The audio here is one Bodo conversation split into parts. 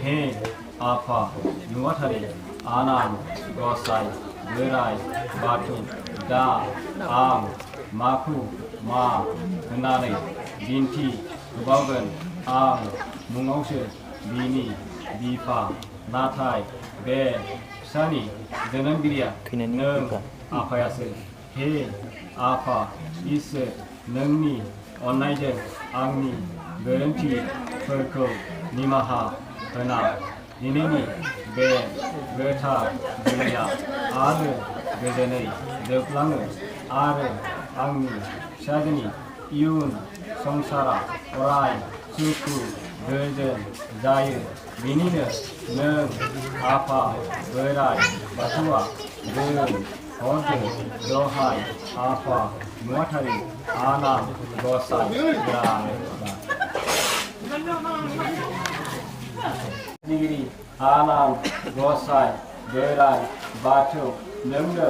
हे आफा नुवाथारि आनान गसाइ बोराइ बाथौ दा आं माखौ मा होननानै दिन्थि होबावगोन आं मुङावसो बिनि बिफा नाथाय बे फिसानि जोनोमगिरिया नों आफायासो हे आफा इसोर नोंनि अननायजों आंनि गोरोन्थिफोरखौ निमाहा होना दिनैनि बे गोथार जुलिया आरो गोजोनै जोबलाङो आरो आंनि फिसाजोनि इयुन संसारा अराय सुखु गोजोन जायो बिनिनो नों आफा बोराइ बाथौआ बोर हरदो दहाय आफा नुवाथारि आनान गसाइ बोराइ दिगिरि आनान गसाइ बोराइ बाथौ नोंनो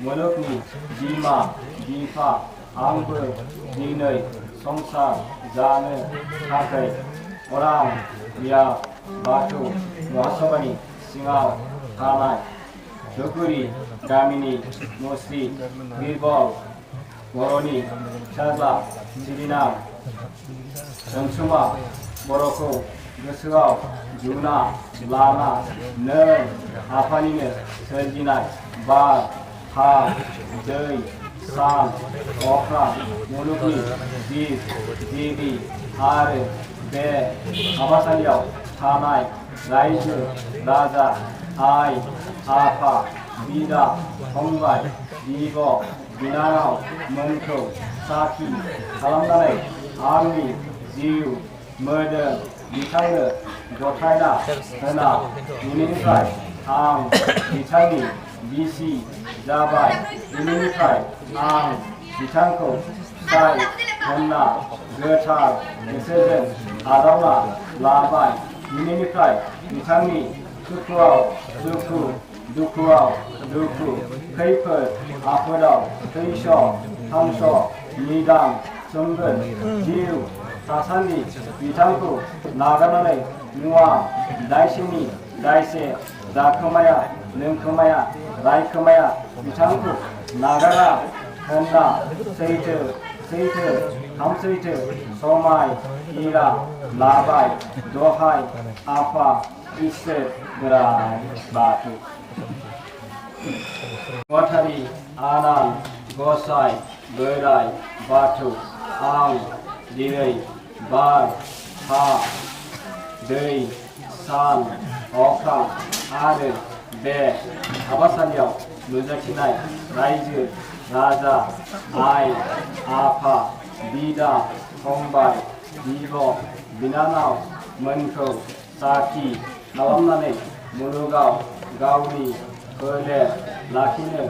मुलुगनि बिमा बिफा आंबो दिनै संसार जानो थाखाय अरां बियाब बाथौ महासभानि सिङाव थानाय धुपगुरि गामिनि मुस्रि बिरबल बर'नि फिसाज्ला सिरिनां अनसुमा बर'खौ गोसोआव जुना लाना नों आफानिनो सोरजिनाय बार हा दै सान अख्रां मुलुगनि जिब जिबि आरो बे हाबासालियाव थानाय रायजो राजा आइ आफा बिदा फंबाय बिब' बिनानाव मोनखौ साखि खालामनानै आंनि जिउ मोदोम बिथांनो गथायना होना दिनैनिफ्राय आं बिथांनि बिसि जाबाय दिनैनिफ्राय आं बिथांखौ फिसाय होनना गोथार गोसोजों आजावना लाबाय दिनैनिफ्राय बिथांनि सुखुआव सुखु दुखुआव दुखु खैफोद आफोदाव थैस' थांस' निदान सोमगोन जिउ थासान्दि बिथांखौ नागारनानै मुवा दायसेनि दायसे जाखोमाया लोंखोमाया रायखोमाया बिथांखौ नागारा होनना सैथो सैथो हामसैथो समाय इरा लाबाय दहाय आफा इसोर बोराइ बाथौ नुवाथारि आनान गसाइ बोराइ बाथौ आं दिनै बार हा दै सान अख्रां आरो बे हाबासालियाव नुजाथिनाय रायजो राजा आइ आफा बिदा फंबाय बिब' बिनानाव मोनखौ साखि खालामनानै मुलुगाव गावनि फोलेर लाखिनो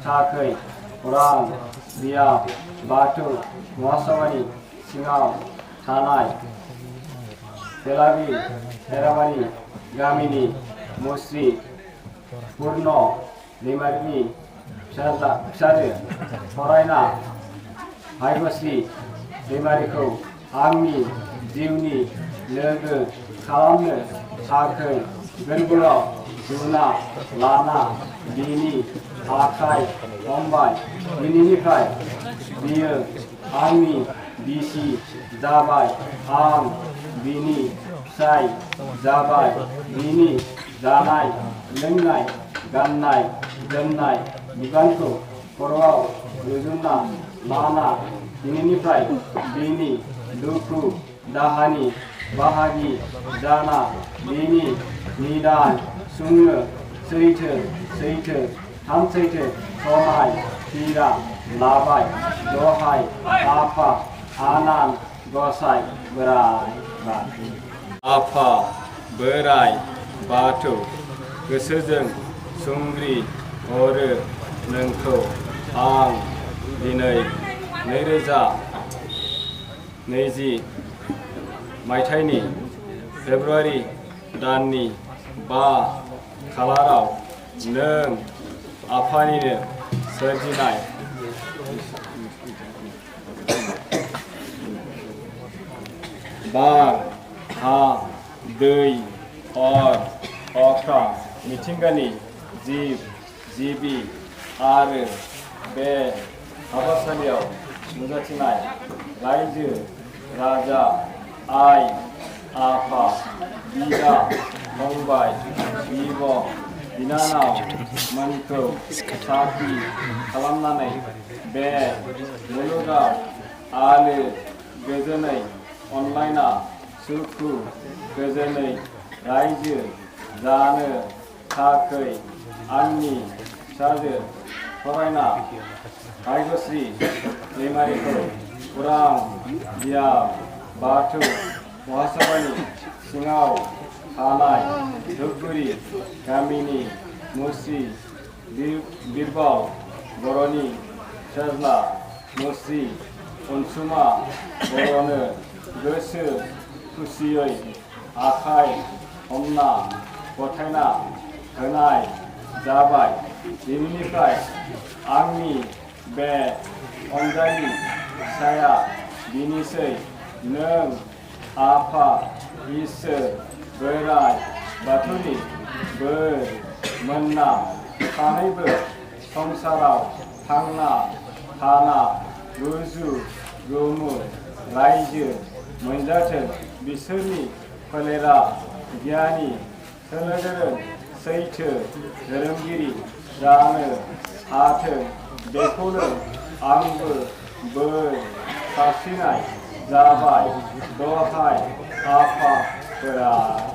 थाखै अरां बियाब बाथौ महासभानि सिङाव थानाय तेलाबि सेराबारि गामिनि मुस्रि पुर्ण दैमारिनि फिसाजो फरायना भाग्यश्री दैमारिखौ आंनि जिउनि लोगो खालामनो थाखै गोरबोआव जुना लाना बिनि आखाइ हमबाय दिनैनिफ्राय बियो आंनि बिसि जाबाय आं बिनि फिसाय जाबाय बिनि जानाय लोंनाय गाननाय जोमनाय बिबानखौ खर'आव रुजुनना लाना दिनैनिफ्राय बिनि दुखु दाहानि बाहागि जाना बिनि निदान सुंनो सैथो सैथो थामसैथो समाय हिरा लाबाय दहाय आफा आनान गसाइ बोराइ बाथौ आफा बोराइ बाथौ गोसोजों सुंग्रि हरो नोंखौ आं दिनै 2020 मायथाइनि फेब्रुवारि दाननि 5 खालाराव नों आफानिनो सोरजिनाय बार हा दै अख्रां मिथिंगानि जिब जिबि आरो बे हाबासालियाव नुजाथिनाय रायजो राजा आइ आफा बिदा फंबाय बिब' बिनानाव मोनखौ साखि खालामनानै बे मुलुगाव आलो गोजोनै अनलायना सुखु गोजोनै रायजो जानो थाखै आंनि फिसाजो फरायना भाग्यश्री दैमारिखौ उरां बियाब बाथौ महासभानि सिङाव थानाय धुपगुरि गामिनि मुस्रि बिरबल बर'नि फिसाज्ला मुस्रि अनसुमा बर'नो गोसो खुसियै आखाइ हमना गथायना होनाय जाबाय। दिनैनिफ्राय आंनि बे अनजालि फिसाया बिनिसै नों आफा इसोर बोराइ बाथौनि बोर मोनना सानैबो संसाराव थांना थाना रुजु रुमु रायजो मोनजाथों बिसोरनि फोलेरा गियानि सोलो गोरों सैथो धोरोमगिरि जानो हाथों बेखौनो आंबो बोर सारस्रिनाय जाबाय। दहाय आफा बोराइ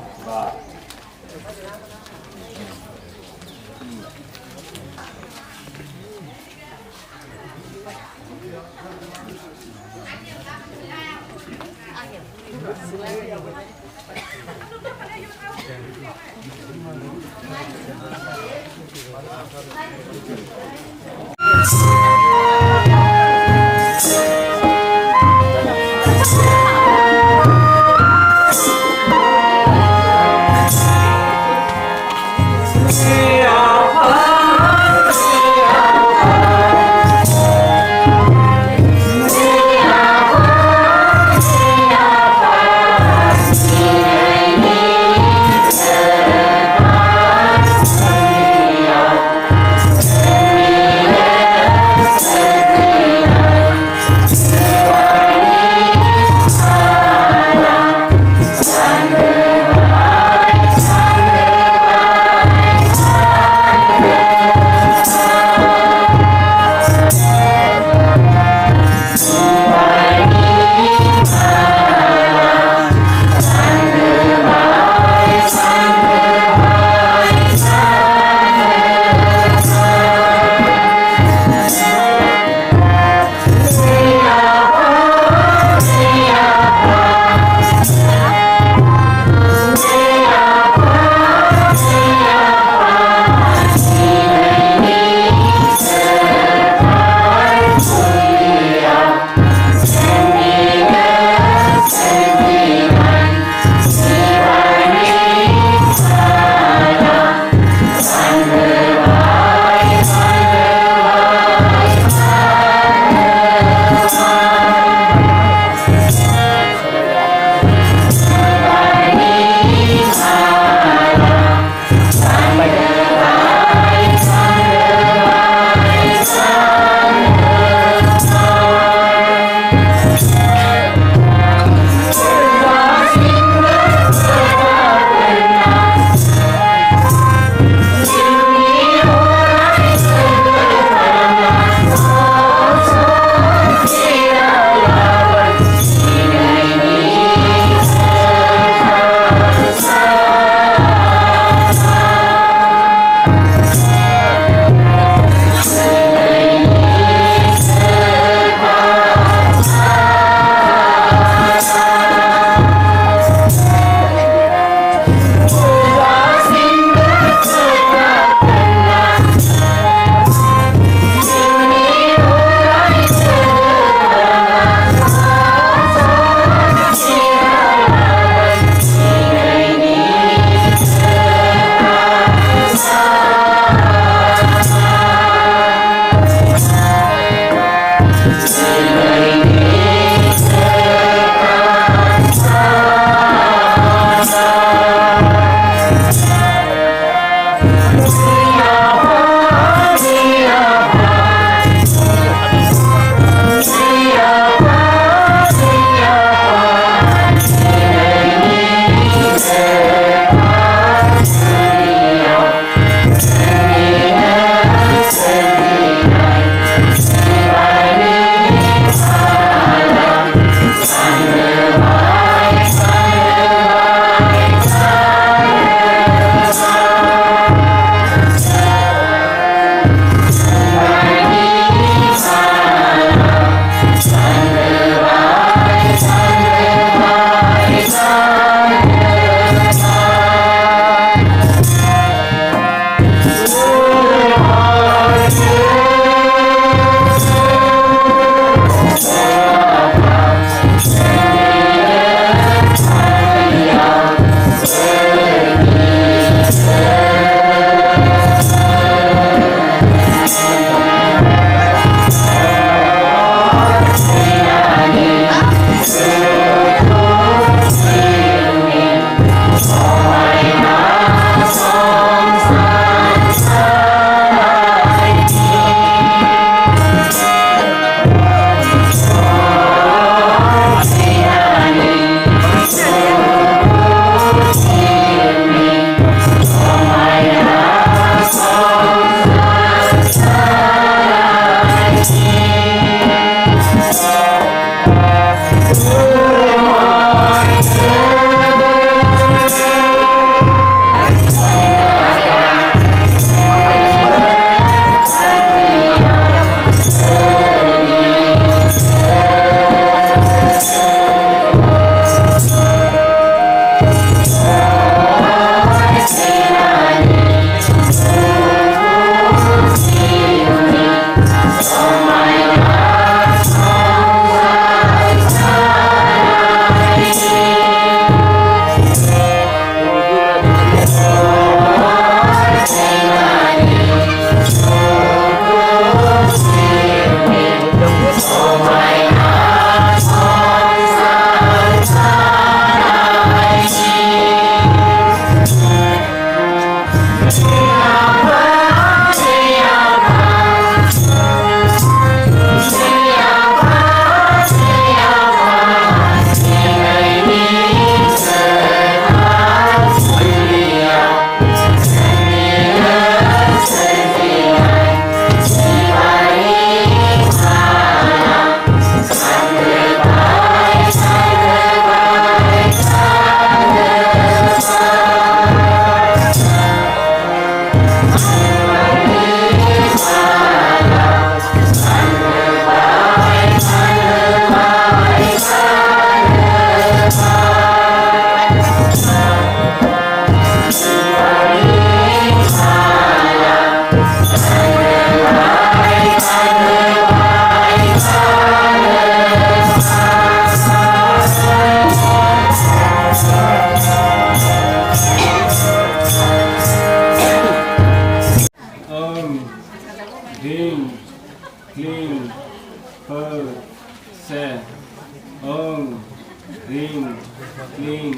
क्लीं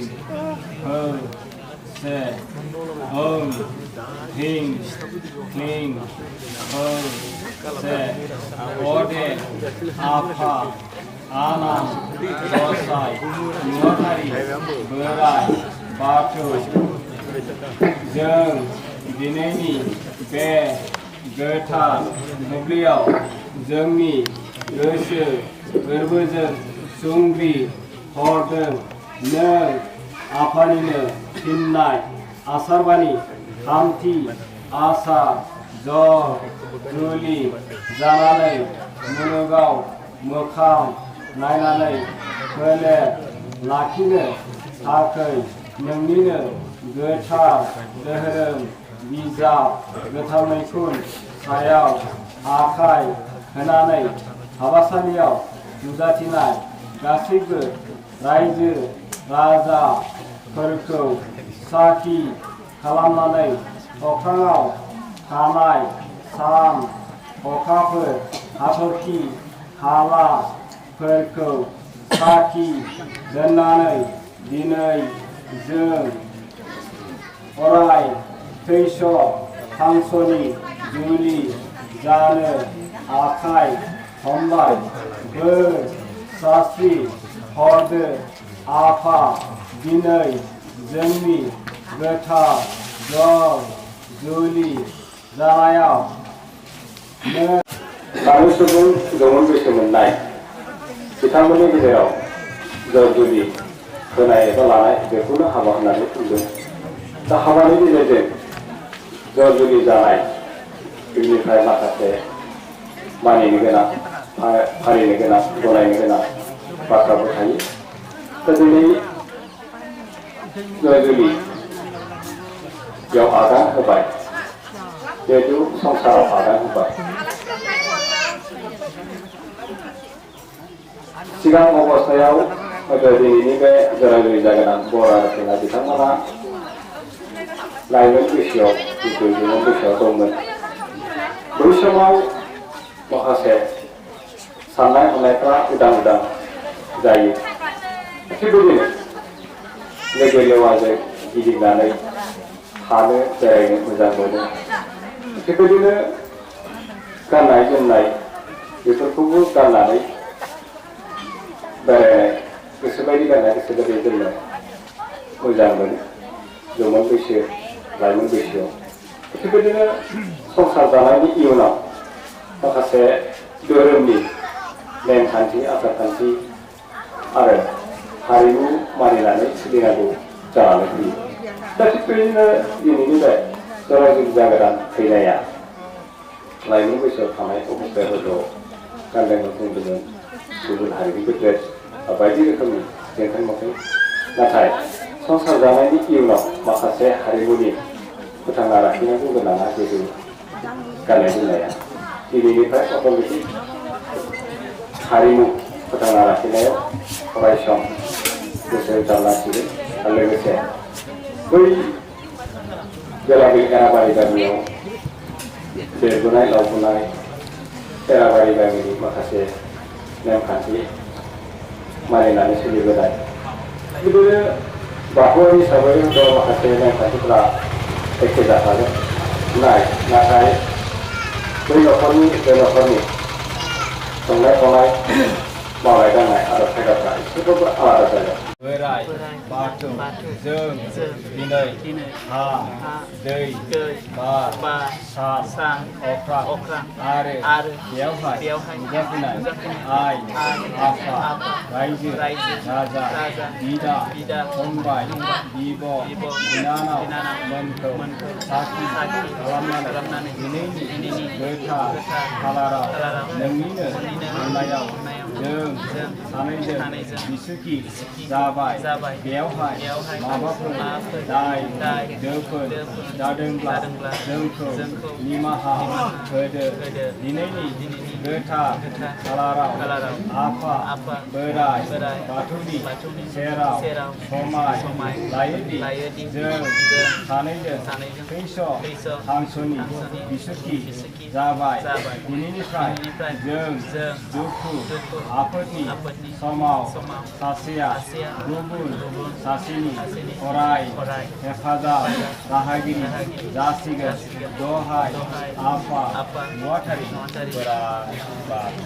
हं से ओं ह्रीं क्लीं हं से अदे आफा आनान गसाइ नुवाथारि बोराइ बाथौ जों दिनैनि बे गोथार बुब्लियाव जोंनि गोसो गोरबोजों सुंग्रि हरदों नों आफानिनो थिननाय आसारबानि थामथि आसार जुलि जानानै मुलुगाव मोखां नायनानै फोलेर लाखिनो थाखाय नोंनिनो गोथार धोरोम बिजाब गोथार मैखुन सायाव आखाइ होनानै हाबासालियाव नुजाथिनाय गासैबो रायजो राजाफोरखौ साखि खालामनानै अख्राङाव थानाय सान अखाफोर हाथरखि हालाफोरखौ साखि दोननानै दिनै जों अराय थैस' हांसोनि जुलि जानो आखाइ हमबाय बोर सास्रि हरदो आफा दिनै जोंनि गोथार जुलि जानायाव सानै सुबुं जौमोन बैसो मोननाय बिथांमोननि गेजेराव जर जुलि होनाय एबा लानाय बेखौनो हाबा होननानै बुंदों। दा हाबानि गेजेरजों जर जुलि जानाय बेनिफ्राय माखासे मानिनो गोनां फालिनो गोनां गनायनो गोनां बाथ्राफोर थायो। दा दिनै जर जुलि बेयाव आगान होबाय जिहेतु संसाराव आगान होबाय सिगां अबस्थायाव दिनैनि बे जरा जुलि जागोनां बर आरो बिथांमोना लाइमोन बैसोआव जितु जौमोन बैसोआव दंमोन बै समाव माखासे साननाय हनायफ्रा उदां उदां जायो। थिग बेबायदिनो लोगो लेवाजों गिदिंनानै थानो बेरायनो मोजां मोनो। थिग बेबायदिनो गाननाय जोमनाय बेफोरखौबो गाननानै बेरायनाय गोसोबायदि गाननाय गोसोबायदि जोमनो मोजां मोनो जौमोन बैसो लाइमोन बैसोआव। थिग बेबायदिनो संसार जानायनि इयुनाव माखासे धोरोमनि नेमखान्थि आसारखान्थि आरो हारिमु मानिनानै सोलिनांगौ जानानै फैयो। दा थिग बेबायदिनो दिनैनि बे जरा जुलि जागोदान थैनाया लाइमोन बैसोआव थानाय अबस्थायाव गानदोंमोन जोमदोंमोन गुबुन हारिनिबो ड्रेस बायदि रोखोमनि जेंखन मोखै नाथाय संसार जानायनि इयुनाव माखासे हारिमुनि फोथांना लाखिनांगौ गोनाङा जेबो गाननाय जोमनाया दिनैनिफ्राय अट'मेटिक हारिमु फोथांना लाखिनायाव अरायसम गोसो होथारनांसिगोन। आरो लोगोसे बै एराबारि गामियाव देरबोनाय लावबोनाय एराबारि गामिनि माखासे नेमखान्थि मानिनानै सोलिबोनाय बिदिनो बाथौआरि हिसाबै माखासे नेमखान्थिफोरा एखे जाखागोन नाथाय बै न'खरनि संनाय खावनाय मावनाय दांनाय आदब खायदाफ्रा एसेबाबो आलादा जागोन। बोराइ बाथौ जों दिनै हा दै बार सान अख्रां आरो बेयावहाय नुजाफैनाय आइ आफा रायजो राजा बिदा फंबाय बिब' बिनानावमोनखौ साखि खालामनानै दिनैनि गोथार खालाराव नोंनिनो अननायाव जों सानैजों बिसुखि जाबाय। बेयावहाय माबाफोर दाय दोफोर जादोंब्ला जोंखौ निमाहा होदो। दिनैनि गोथार खालाराव आफा बोराइ बाथौनि सेराव समाय लायोदि जों सानैजों थैस' हांसोनि बिसुखि जाबाय। दिनैनिफ्राय जों दुखु आफोदनि समाव सासेया गुबुन सासेनि अराय हेफाजाब राहागिरि जासिगोन दहाय आफा नुवाथारि बोराइ बाथौ।